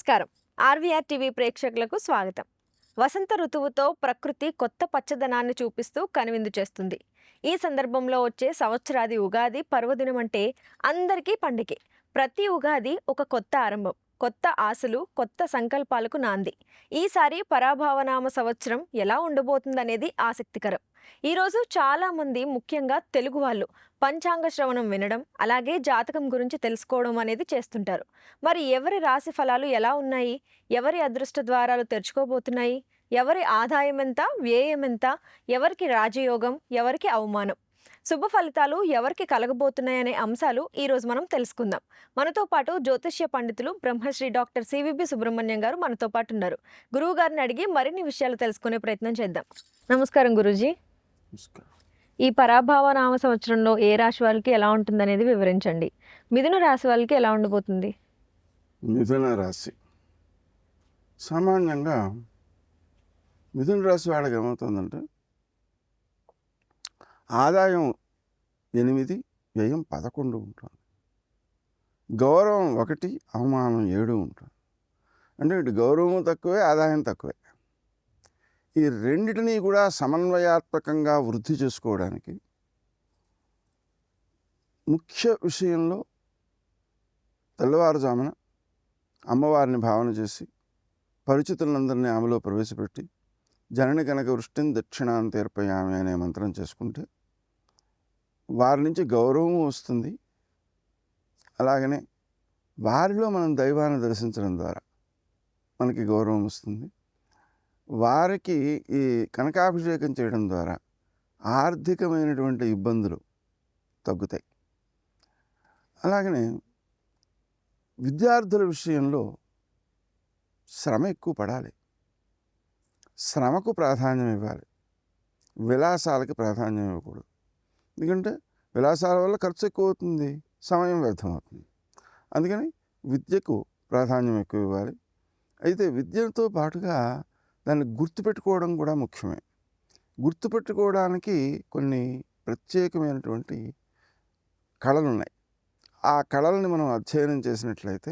నమస్కారం. RVR TV ప్రేక్షకులకు స్వాగతం. వసంత ఋతువుతో ప్రకృతి కొత్త పచ్చదనాన్ని చూపిస్తూ కనువిందు చేస్తుంది. ఈ సందర్భంలో వచ్చే సంవత్సరాది ఉగాది పర్వదినం అంటే అందరికీ పండుగే. ప్రతి ఉగాది ఒక కొత్త ఆరంభం, కొత్త ఆశలు, కొత్త సంకల్పాలకు నాంది. ఈసారి పరాభవనామ సంవత్సరం ఎలా ఉండబోతుందనేది ఆసక్తికరం. ఈరోజు చాలామంది, ముఖ్యంగా తెలుగు వాళ్ళు, పంచాంగ శ్రవణం వినడం, అలాగే జాతకం గురించి తెలుసుకోవడం అనేది చేస్తుంటారు. మరి ఎవరి రాశి ఫలాలు ఎలా ఉన్నాయి, ఎవరి అదృష్ట ద్వారాలు తెరుచుకోబోతున్నాయి, ఎవరి ఆదాయం ఎంత, వ్యయం ఎంత, ఎవరికి రాజయోగం, ఎవరికి అవమానం, శుభ ఫలితాలు ఎవరికి కలగబోతున్నాయనే అంశాలు ఈరోజు మనం తెలుసుకుందాం. మనతో పాటు జ్యోతిష్య పండితులు బ్రహ్మశ్రీ డాక్టర్ సివిబి సుబ్రహ్మణ్యం గారు మనతో పాటు ఉన్నారు. గురువు గారిని అడిగి మరిన్ని విషయాలు తెలుసుకునే ప్రయత్నం చేద్దాం. నమస్కారం గురూజీ. ఈ పరాభవ నామ సంవత్సరంలో ఏ రాశి వాళ్ళకి ఎలా ఉంటుందనేది వివరించండి. మిథున రాశి వాళ్ళకి ఎలా ఉండబోతుంది? మిథున రాశి సామాన్యంగా మిథున రాశి వాళ్ళకి ఏమవుతుందంటే ఆదాయం 8, వ్యయం 11 ఉంటుంది. గౌరవం 1, అవమానం 7 ఉంటుంది. అంటే ఇటు గౌరవం తక్కువే, ఆదాయం తక్కువే. ఈ రెండిటినీ కూడా సమన్వయాత్మకంగా వృద్ధి చేసుకోవడానికి ముఖ్య విషయంలో తెల్లవారుజామున అమ్మవారిని భావన చేసి పరిచితులందరినీ ఆమెలో ప్రవేశపెట్టి జనని కనుక వృష్టిని దక్షిణాన్ని తీర్పయామి అనే మంత్రం చేసుకుంటే వారి నుంచి గౌరవం వస్తుంది. అలాగనే వారిలో మనం దైవాన్ని దర్శించడం ద్వారా మనకి గౌరవం వస్తుంది. వారికి ఈ కనకాభిషేకం చేయడం ద్వారా ఆర్థికమైనటువంటి ఇబ్బందులు తగ్గుతాయి. అలాగనే విద్యార్థుల విషయంలో శ్రమ ఎక్కువ పడాలి, శ్రమకు ప్రాధాన్యం ఇవ్వాలి, విలాసాలకి ప్రాధాన్యం ఇవ్వకూడదు. ఎందుకంటే విలాసాల వల్ల ఖర్చు ఎక్కువ అవుతుంది, సమయం వ్యర్థం అవుతుంది. అందుకని విద్యకు ప్రాధాన్యం ఎక్కువ ఇవ్వాలి. అయితే విద్యతో పాటుగా దాన్ని గుర్తుపెట్టుకోవడం కూడా ముఖ్యమే. గుర్తుపెట్టుకోవడానికి కొన్ని ప్రత్యేకమైనటువంటి కళలు ఉన్నాయి. ఆ కళల్ని మనం అధ్యయనం చేసినట్లయితే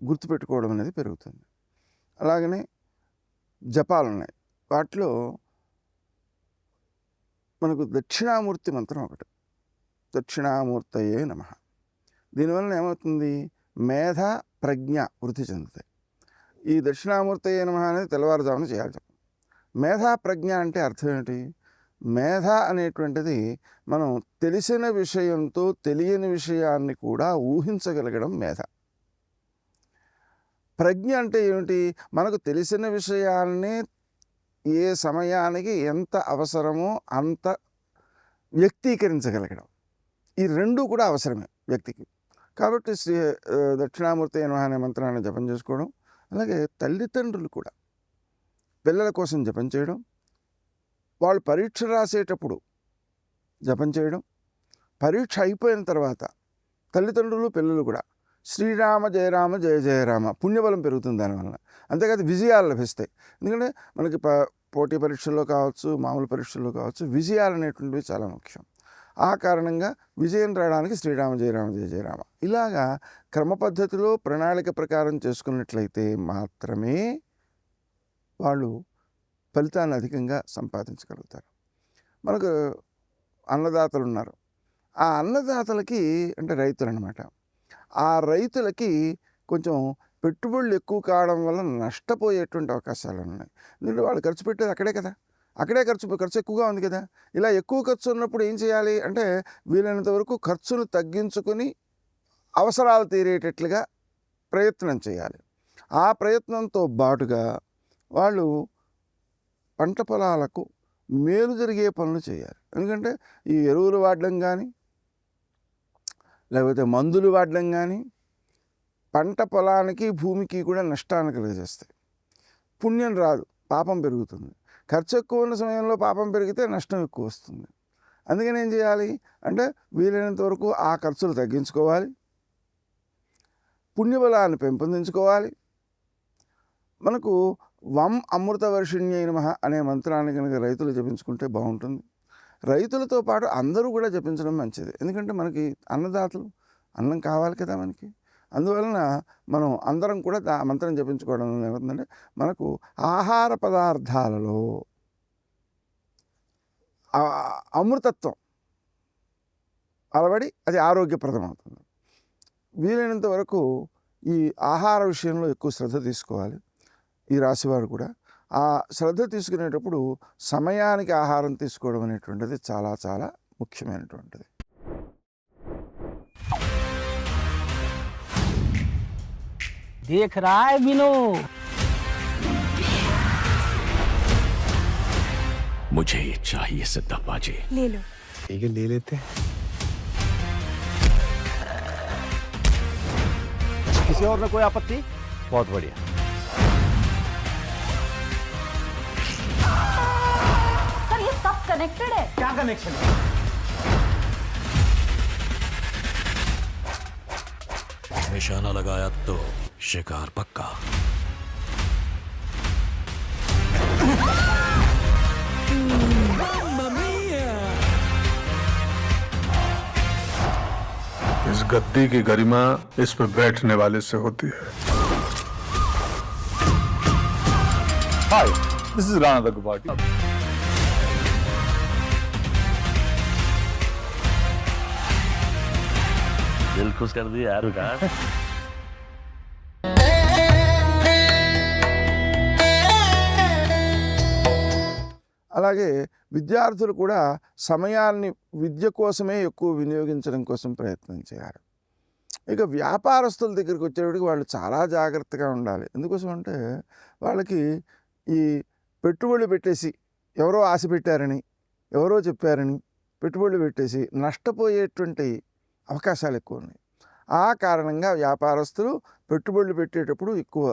గుర్తుపెట్టుకోవడం అనేది పెరుగుతుంది. అలాగనే జపాలు ఉన్నాయి. వాటిలో మనకు దక్షిణామూర్తి మంత్రం ఒకటి, దక్షిణామూర్తయే నమః. దీనివల్ల ఏమవుతుంది? మేధ, ప్రజ్ఞ వృద్ధి చెందుతాయి. ఈ దక్షిణామూర్తయే నమః అనేది తెల్లవారుజామున చేయాలి. చెప్పండి. మేధా ప్రజ్ఞ అంటే అర్థం ఏంటి? మేధ అనేటువంటిది మనం తెలిసిన విషయంతో తెలియని విషయాన్ని కూడా ఊహించగలగడం మేధ. ప్రజ్ఞ అంటే ఏమిటి? మనకు తెలిసిన విషయాన్ని ఏ సమయానికి ఎంత అవసరమో అంత వ్యక్తీకరించగలగడం. ఈ రెండు కూడా అవసరమే వ్యక్తికి. కాబట్టి దక్షిణామూర్తి అనే మంత్రాన్ని జపం చేసుకోవడం, అలాగే తల్లిదండ్రులు కూడా పిల్లల కోసం జపం చేయడం, వాళ్ళు పరీక్ష రాసేటప్పుడు జపం చేయడం, పరీక్ష అయిపోయిన తర్వాత తల్లిదండ్రులు పిల్లలు కూడా శ్రీరామ జయరామ జయ జయరామ పుణ్యబలం పెరుగుతుంది దానివల్ల. అంతేకాదు విజయాలు లభిస్తాయి. ఎందుకంటే మనకి పోటీ పరీక్షల్లో కావచ్చు, మామూలు పరీక్షల్లో కావచ్చు, విజయాలు అనేటువంటివి చాలా ముఖ్యం. ఆ కారణంగా విజయం రావడానికి శ్రీరామ జయరామ జయ జయరామ ఇలాగా క్రమ పద్ధతిలో ప్రణాళిక ప్రకారం చేసుకున్నట్లయితే మాత్రమే వాళ్ళు ఫలితాన్ని అధికంగా సంపాదించగలుగుతారు. మనకు అన్నదాతలు ఉన్నారు. ఆ అన్నదాతలకి అంటే రైతులు అన్నమాట. ఆ రైతులకి కొంచెం పెట్టుబడులు ఎక్కువ కావడం వల్ల నష్టపోయేటువంటి అవకాశాలు ఉన్నాయి. ఎందుకంటే వాళ్ళు ఖర్చు పెట్టేది అక్కడే కదా, అక్కడే ఖర్చు ఎక్కువగా ఉంది కదా. ఇలా ఎక్కువ ఖర్చు ఉన్నప్పుడు ఏం చేయాలి అంటే వీలైనంత వరకు ఖర్చును తగ్గించుకొని అవసరాలు తీరేటట్లుగా ప్రయత్నం చేయాలి. ఆ ప్రయత్నంతో బాటుగా వాళ్ళు పంట పొలాలకు మేలు జరిగే పనులు చేయాలి. ఎందుకంటే ఈ ఎరువులు వాడడం కానీ, లేకపోతే మందులు వాడడం కానీ పంట పొలానికి భూమికి కూడా నష్టాన్ని కలిగజేస్తాయి. పుణ్యం రాదు, పాపం పెరుగుతుంది. ఖర్చు ఎక్కువ ఉన్న సమయంలో పాపం పెరిగితే నష్టం ఎక్కువ వస్తుంది. అందుకని ఏం చేయాలి అంటే వీలైనంత వరకు ఆ ఖర్చులు తగ్గించుకోవాలి, పుణ్యబలాన్ని పెంపొందించుకోవాలి. మనకు అమృత వర్షిణ్యై నమః అనే మంత్రాన్ని కనుక రైతులు జపించుకుంటే బాగుంటుంది. రైతులతో పాటు అందరూ కూడా జపించడం మంచిది. ఎందుకంటే మనకి అన్నదాతలు, అన్నం కావాలి కదా మనకి. అందువలన మనం అందరం కూడా ఆ మంత్రం జపించుకోవడం వల్ల ఏమవుతుందంటే మనకు ఆహార పదార్థాలలో అమృతత్వం అలవడి అది ఆరోగ్యప్రదం అవుతుంది. వీలైనంత వరకు ఈ ఆహార విషయంలో ఎక్కువ శ్రద్ధ తీసుకోవాలి ఈ రాశివారు కూడా. ఆ శ్రద్ధ తీసుకునేటప్పుడు సమయానికి ఆహారం తీసుకోవడం అనేటువంటిది చాలా చాలా ముఖ్యమైనటువంటిది. देख रहा है बिनो, मुझे ये चाहिए सिद्धप्पा जी। ले लो। ठीक है, ले लेते हैं। किसी और में कोई आपत्ति? बहुत बढ़िया। सर ये सब कनेक्टेड है। क्या कनेक्शन है? निशाना लगाया तो शिकार पक्का। इस गद्दी की गरिमा इस पे बैठने वाले से होती है। हाय, दिस इज राणा दग्गुबाटी। दिल खुश कर दिया यार का। అలాగే విద్యార్థులు కూడా సమయాన్ని విద్య కోసమే ఎక్కువ వినియోగించడం కోసం ప్రయత్నం చేయాలి. ఇక వ్యాపారస్తుల దగ్గరికి వచ్చేటికి వాళ్ళు చాలా జాగ్రత్తగా ఉండాలి. ఎందుకోసం అంటే వాళ్ళకి ఈ పెట్టుబడులు పెట్టేసి ఎవరో ఆశ పెట్టారని, ఎవరో చెప్పారని పెట్టుబడులు పెట్టేసి నష్టపోయేటువంటి అవకాశాలు ఎక్కువ ఉన్నాయి. ఆ కారణంగా వ్యాపారస్తులు పెట్టుబడులు పెట్టేటప్పుడు ఎక్కువ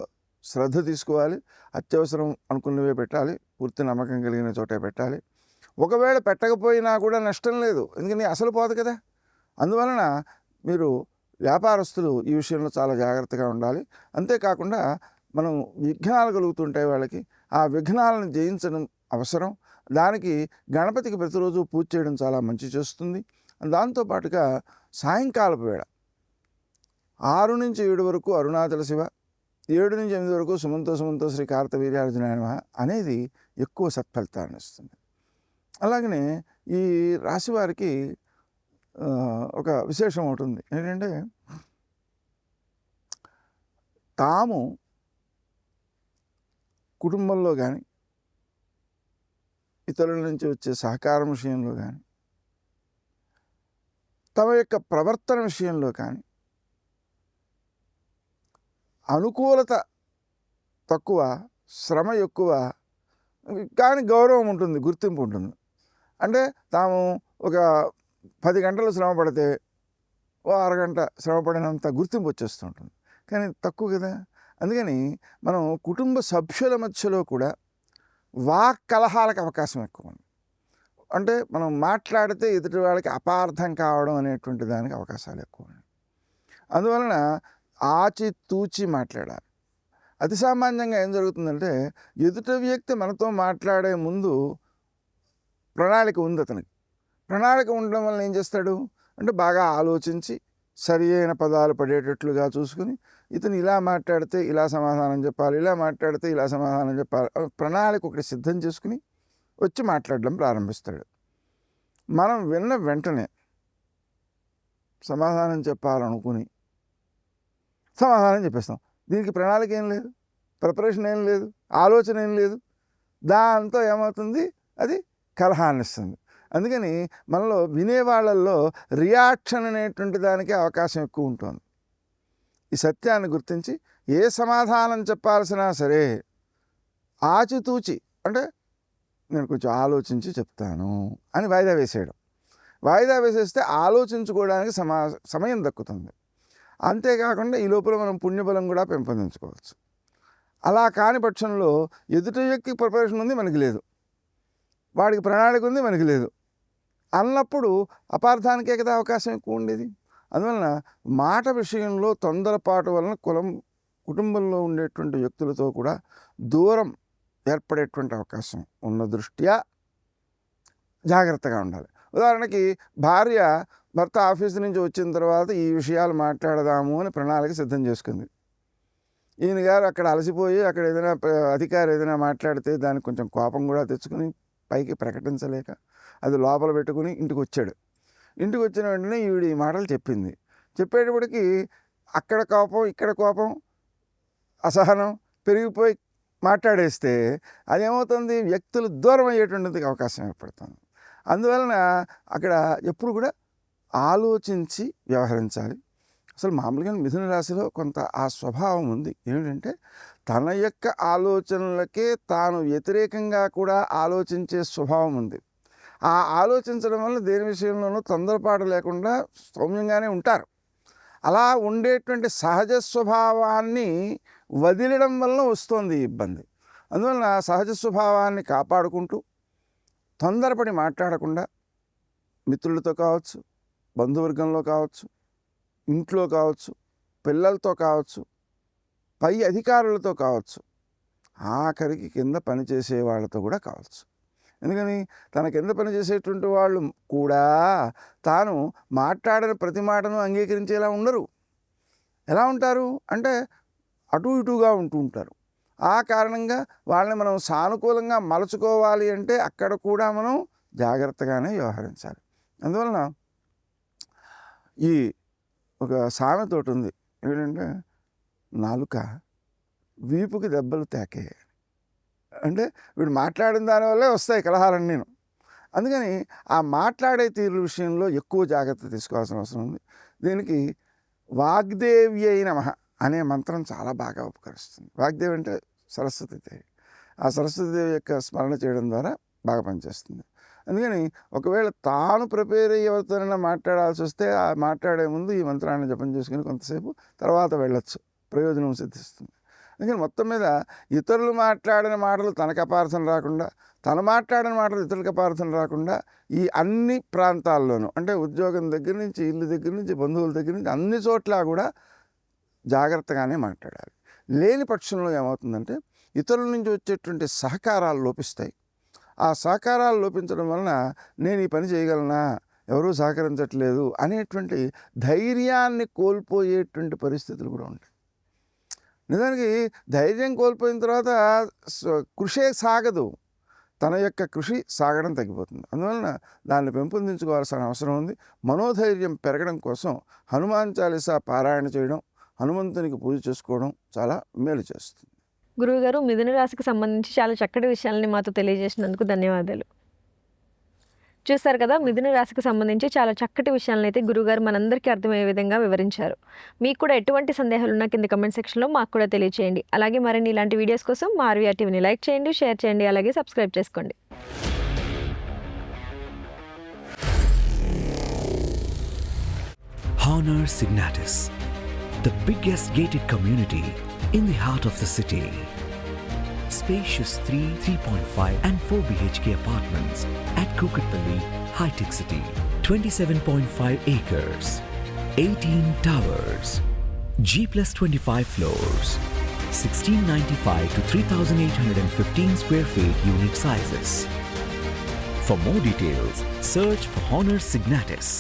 శ్రద్ధ తీసుకోవాలి. అత్యవసరం అనుకున్నవే పెట్టాలి, పూర్తి నమ్మకం కలిగిన చోటే పెట్టాలి. ఒకవేళ పెట్టకపోయినా కూడా నష్టం లేదు, ఎందుకని అసలు పోదు కదా. అందువలన మీరు వ్యాపారస్తులు ఈ విషయంలో చాలా జాగ్రత్తగా ఉండాలి. అంతేకాకుండా మనం విఘ్నాలు కలుగుతుంటాయి వాళ్ళకి, ఆ విఘ్నాలను జయించడం అవసరం. దానికి గణపతికి ప్రతిరోజు పూజ చేయడం చాలా మంచి చేస్తుంది. దాంతోపాటుగా సాయంకాలపు వేళ 6 నుంచి 7 వరకు అరుణాచల శివ, 7 నుంచి 8 వరకు సుమంతో సుమంతో శ్రీ కార్తవీర్యార్జునాయ నమః అనేది ఎక్కువ సత్ఫలితాన్ని ఇస్తుంది. అలాగనే ఈ రాశి వారికి ఒక విశేషం ఉంటుంది ఏంటంటే, తాము కుటుంబంలో కానీ ఇతరుల నుంచి వచ్చే సహకారం విషయంలో కానీ తమ యొక్క ప్రవర్తన విషయంలో కానీ అనుకూలత తక్కువ, శ్రమ ఎక్కువ, కానీ గౌరవం ఉంటుంది, గుర్తింపు ఉంటుంది. అంటే తాము ఒక 10 గంటలు శ్రమ పడితే ఓ అరగంట శ్రమ పడినంత గుర్తింపు వచ్చేస్తుంటుంది, కానీ తక్కువ కదా. అందుకని మనం కుటుంబ సభ్యుల మధ్యలో కూడా వాక్ కలహాలకు అవకాశం ఎక్కువ ఉంది. అంటే మనం మాట్లాడితే ఎదుటి వాళ్ళకి అపార్థం కావడం అనేటువంటి దానికి అవకాశాలు ఎక్కువ ఉన్నాయి. అందువలన ఆచితూచి మాట్లాడాలి. అతి సామాన్యంగా ఏం జరుగుతుందంటే, ఎదుటి వ్యక్తి మనతో మాట్లాడే ముందు ప్రణాళిక ఉంది అతనికి. ప్రణాళిక ఉండడం వల్ల ఏం చేస్తాడు అంటే, బాగా ఆలోచించి సరి అయిన పదాలు పడేటట్లుగా చూసుకుని, ఇతను ఇలా మాట్లాడితే ఇలా సమాధానం చెప్పాలి, ఇలా మాట్లాడితే ఇలా సమాధానం చెప్పాలి, ప్రణాళిక ఒకటి సిద్ధం చేసుకుని వచ్చి మాట్లాడడం ప్రారంభిస్తాడు. మనం విన్న వెంటనే సమాధానం చెప్పాలనుకుని సమాధానం చెప్పేస్తాం. దీనికి ప్రణాళిక ఏం లేదు, ప్రిపరేషన్ ఏం లేదు, ఆలోచన ఏం లేదు. దాంతో ఏమవుతుంది, అది కలహాన్ని ఇస్తుంది. అందుకని మనలో వినేవాళ్ళల్లో రియాక్షన్ అనేటువంటి దానికి అవకాశం ఎక్కువ ఉంటుంది. ఈ సత్యాన్ని గుర్తించి ఏ సమాధానం చెప్పాల్సినా సరే ఆచితూచి, అంటే నేను కొంచెం ఆలోచించి చెప్తాను అని వాయిదా వేసేయడం. వాయిదా వేసేస్తే ఆలోచించుకోవడానికి సమయం దక్కుతుంది. అంతేకాకుండా ఈ లోపల మనం పుణ్యబలం కూడా పెంపొందించుకోవచ్చు. అలా కాని పక్షంలో ఎదుటి వ్యక్తికి ప్రిపరేషన్ ఉంది, మనకి లేదు, వాడికి ప్రణాళిక ఉంది, మనకి లేదు అన్నప్పుడు అపార్థానికే కదా అవకాశం ఎక్కువ ఉండేది. అందువలన మాట విషయంలో తొందరపాటు వలన కుటుంబంలో ఉండేటువంటి వ్యక్తులతో కూడా దూరం ఏర్పడేటువంటి అవకాశం ఉన్న దృష్ట్యా జాగ్రత్తగా ఉండాలి. ఉదాహరణకి భార్య భర్త ఆఫీస్ నుంచి వచ్చిన తర్వాత ఈ విషయాలు మాట్లాడదాము అని ప్రణాళిక సిద్ధం చేసుకుంది. ఈయన గారు అక్కడ అలసిపోయి అక్కడ ఏదైనా అధికారి ఏదైనా మాట్లాడితే దానికి కొంచెం కోపం కూడా తెచ్చుకుని పైకి ప్రకటించలేక అది లోపల పెట్టుకుని ఇంటికి వచ్చాడు. ఇంటికి వచ్చిన వెంటనే ఈవిడ ఈ మాటలు చెప్పింది. చెప్పేటప్పటికి అక్కడ కోపం ఇక్కడ కోపం అసహనం పెరిగిపోయి మాట్లాడేస్తే అదేమవుతుంది, వ్యక్తులు దూరం అయ్యేటువంటిది అవకాశం ఏర్పడుతుంది. అందువలన అక్కడ ఎప్పుడు కూడా ఆలోచించి వ్యవహరించాలి. అసలు మామూలుగా మిథున రాశిలో కొంత ఆ స్వభావం ఉంది. ఏమిటంటే తన యొక్క ఆలోచనలకే తాను వ్యతిరేకంగా కూడా ఆలోచించే స్వభావం ఉంది. ఆ ఆలోచించడం వల్ల దేని విషయంలోనూ తొందరపాటు లేకుండా సౌమ్యంగానే ఉంటారు. అలా ఉండేటువంటి సహజ స్వభావాన్ని వదిలడం వల్ల వస్తుంది ఇబ్బంది. అందువలన సహజ స్వభావాన్ని కాపాడుకుంటూ తొందరపడి మాట్లాడకుండా మిత్రులతో కావచ్చు, బంధువర్గంలో కావచ్చు, ఇంట్లో కావచ్చు, పిల్లలతో కావచ్చు, పై అధికారులతో కావచ్చు, ఆఖరికి కింద పనిచేసే వాళ్ళతో కూడా కావచ్చు. ఎందుకని తన కింద పనిచేసేటువంటి వాళ్ళు కూడా తాను మాట్లాడిన ప్రతి మాటను అంగీకరించేలా ఉండరు. ఎలా ఉంటారు అంటే అటు ఇటుగా ఉంటూ ఉంటారు. ఆ కారణంగా వాళ్ళని మనం సానుకూలంగా మలుచుకోవాలి అంటే అక్కడ కూడా మనం జాగ్రత్తగానే వ్యవహరించాలి. అందువలన ఈ ఒక సామెత ఒకటి ఉంది. ఏంటంటే నాలుక వీపుకి దెబ్బలు తాకే. అంటే వీడు మాట్లాడిన దానివల్లే వస్తాయి కలహాలన్నీ. అందుకని ఆ మాట్లాడే తీరు విషయంలో ఎక్కువ జాగ్రత్త తీసుకోవాల్సిన అవసరం ఉంది. దీనికి వాగ్దేవ్యై నమః అనే మంత్రం చాలా బాగా ఉపకరిస్తుంది. వాగ్దేవి అంటే సరస్వతీదేవి. ఆ సరస్వతీదేవి యొక్క స్మరణ చేయడం ద్వారా బాగా పనిచేస్తుంది. అందుకని ఒకవేళ తాను ప్రిపేర్ అయ్యి ఎవరితోనైనా మాట్లాడాల్సి వస్తే ఆ మాట్లాడే ముందు ఈ మంత్రాన్ని జపం చేసుకుని కొంతసేపు తర్వాత వెళ్ళొచ్చు, ప్రయోజనం సిద్ధిస్తుంది. అందుకని మొత్తం మీద ఇతరులు మాట్లాడిన మాటలు తనకు అపార్థం రాకుండా, తను మాట్లాడిన మాటలు ఇతరులకు అపార్థం రాకుండా ఈ అన్ని ప్రాంతాల్లోనూ అంటే ఉద్యోగం దగ్గర నుంచి, ఇల్లు దగ్గర నుంచి, బంధువుల దగ్గర నుంచి అన్ని చోట్ల కూడా జాగ్రత్తగానే మాట్లాడాలి. లేని పక్షంలో ఏమవుతుందంటే ఇతరుల నుంచి వచ్చేటువంటి సహకారాలు లోపిస్తాయి. ఆ సహకారాలు లోపించడం వలన నేను ఈ పని చేయగలనా, ఎవరూ సహకరించట్లేదు అనేటువంటి ధైర్యాన్ని కోల్పోయేటువంటి పరిస్థితులు కూడా ఉంటాయి. నిజానికి ధైర్యం కోల్పోయిన తర్వాత కృషే సాగదు, తన యొక్క కృషి సాగడం తగ్గిపోతుంది. అందువలన దాన్ని పెంపొందించుకోవాల్సిన అవసరం ఉంది. మనోధైర్యం పెరగడం కోసం హనుమాన్ చాలీసా పారాయణ చేయడం, హనుమంతునికి పూజ చేసుకోవడం చాలా మేలు చేస్తుంది. గురువుగారు, మిథున రాశికి సంబంధించి చాలా చక్కటి విషయాలని మాతో తెలియజేసినందుకు ధన్యవాదాలు. చూస్తారు కదా, మిథున రాశికి సంబంధించి చాలా చక్కటి విషయాలను అయితే గురువుగారు మనందరికీ అర్థమయ్యే విధంగా వివరించారు. మీకు కూడా ఎటువంటి సందేహాలు ఉన్నా కింద కమెంట్ సెక్షన్లో మాకు కూడా తెలియచేయండి. అలాగే మరిన్ని ఇలాంటి వీడియోస్ కోసం మా ఆర్వీఆర్ టీవీని లైక్ చేయండి, షేర్ చేయండి, అలాగే సబ్స్క్రైబ్ చేసుకోండి. Honor Signatus, the biggest gated community in the heart of the city. Spacious 3.5 and 4 BHK apartments at Kukatpalli, High-Tech City. 27.5 acres, 18 towers, G+25 floors, 1695 to 3815 square feet unit sizes. For more details, search for Honor Signatus.